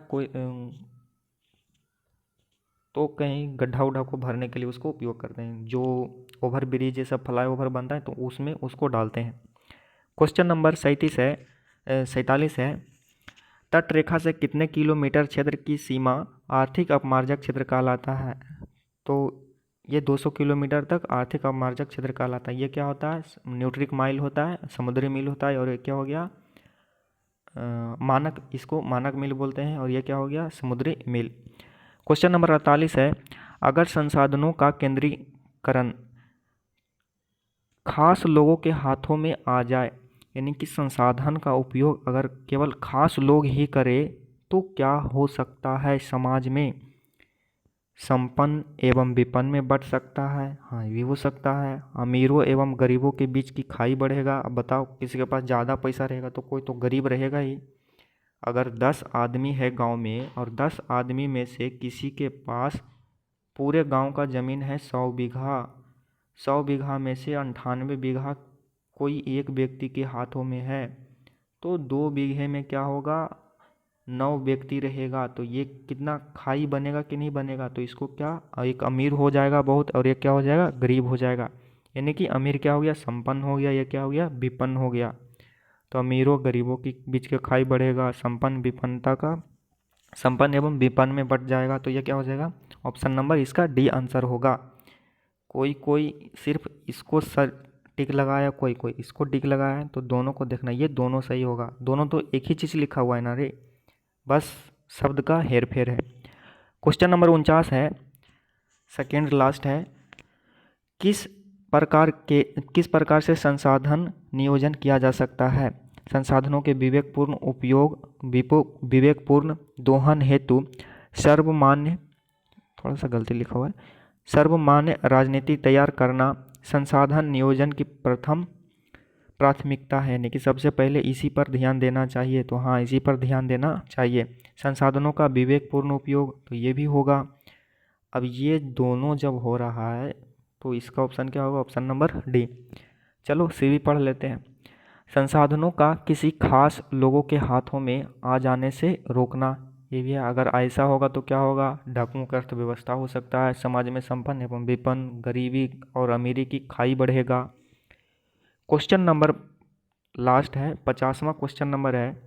तो कहीं गड्ढा उड्ढा को भरने के लिए उसको उपयोग करते हैं। जो ओवर ब्रिज ये सब फ्लाई ओवर बनता है तो उसमें उसको डालते हैं। क्वेश्चन नंबर 47 है, तट रेखा से कितने किलोमीटर क्षेत्र की सीमा आर्थिक अपमार्जक क्षेत्र कहलाता है? तो ये 200 किलोमीटर तक आर्थिक अपमार्जक क्षेत्र कहलाता है। ये क्या होता है? न्यूट्रिक माइल होता है, समुद्री मील होता है, और ये क्या हो गया? मानक, इसको मानक मील बोलते हैं, और ये क्या हो गया? समुद्री मील। क्वेश्चन नंबर 48 है, अगर संसाधनों का केंद्रीकरण खास लोगों के हाथों में आ जाए, यानी कि संसाधन का उपयोग अगर केवल खास लोग ही करें तो क्या हो सकता है? समाज में संपन्न एवं विपन्न में बढ़ सकता है। हाँ, ये भी हो सकता है। अमीरों एवं गरीबों के बीच की खाई बढ़ेगा। अब बताओ, किसी के पास ज़्यादा पैसा रहेगा तो कोई तो गरीब रहेगा ही। अगर 10 आदमी है गांव में और 10 आदमी में से किसी के पास पूरे गांव का ज़मीन है 100 बीघा, 100 बीघा में से 98 बीघा कोई एक व्यक्ति के हाथों में है, तो 2 बीघे में क्या होगा? 9 व्यक्ति रहेगा, तो ये कितना खाई बनेगा कि नहीं बनेगा? तो इसको क्या, एक अमीर हो जाएगा बहुत, और ये क्या हो जाएगा? गरीब हो जाएगा। यानी कि अमीर क्या हो गया? संपन्न हो गया। ये क्या हो गया? विपन्न हो गया। तो अमीरों गरीबों के बीच का खाई बढ़ेगा, संपन्न विपन्नता का, संपन्न एवं विपन्न में बढ़ जाएगा। तो ये क्या हो जाएगा? ऑप्शन नंबर इसका डी आंसर होगा। कोई कोई सिर्फ इसको सर टिक लगाया, कोई कोई इसको टिक लगाया है, तो दोनों को देखना, ये दोनों सही होगा। दोनों तो एक ही चीज़ लिखा हुआ है ना रे, बस शब्द का हेर फेर है। क्वेश्चन नंबर 49 है, सेकेंड लास्ट है, किस किस प्रकार से संसाधन नियोजन किया जा सकता है? संसाधनों के विवेकपूर्ण उपयोग, विवेकपूर्ण दोहन हेतु सर्वमान्य, थोड़ा सा गलती लिखा हुआ है, सर्वमान्य राजनीति तैयार करना संसाधन नियोजन की प्रथम प्राथमिकता है, यानी कि सबसे पहले इसी पर ध्यान देना चाहिए। तो हाँ, इसी पर ध्यान देना चाहिए। संसाधनों का विवेकपूर्ण उपयोग, तो ये भी होगा। अब ये दोनों जब हो रहा है तो इसका ऑप्शन क्या होगा? Option number D. चलो सी भी पढ़ लेते हैं। संसाधनों का किसी खास लोगों के हाथों में आ जाने से रोकना, ये भी है। अगर ऐसा होगा तो क्या होगा? डाकुओं की अर्थव्यवस्था हो सकता है, समाज में संपन्न एवं विपन्न, गरीबी और अमीरी की खाई बढ़ेगा। क्वेश्चन नंबर लास्ट है, 50वां क्वेश्चन नंबर है,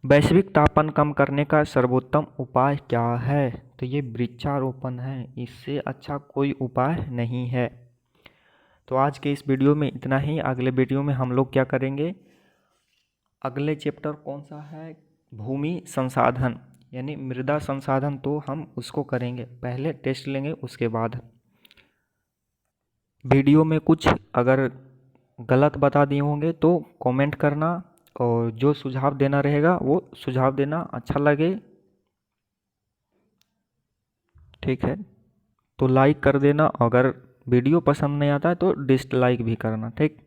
वैश्विक तापमान कम करने का सर्वोत्तम उपाय क्या है? तो ये वृक्षारोपण है, इससे अच्छा कोई उपाय नहीं है। तो आज के इस वीडियो में इतना ही। अगले वीडियो में हम लोग क्या करेंगे? अगले चैप्टर कौन सा है? भूमि संसाधन, यानी मृदा संसाधन, तो हम उसको करेंगे। पहले टेस्ट लेंगे, उसके बाद। वीडियो में कुछ अगर गलत बता दिए होंगे तो कमेंट करना, और जो सुझाव देना रहेगा वो सुझाव देना, अच्छा लगे ठीक है तो लाइक कर देना। अगर वीडियो पसंद नहीं आता है तो डिसलाइक भी करना, ठीक।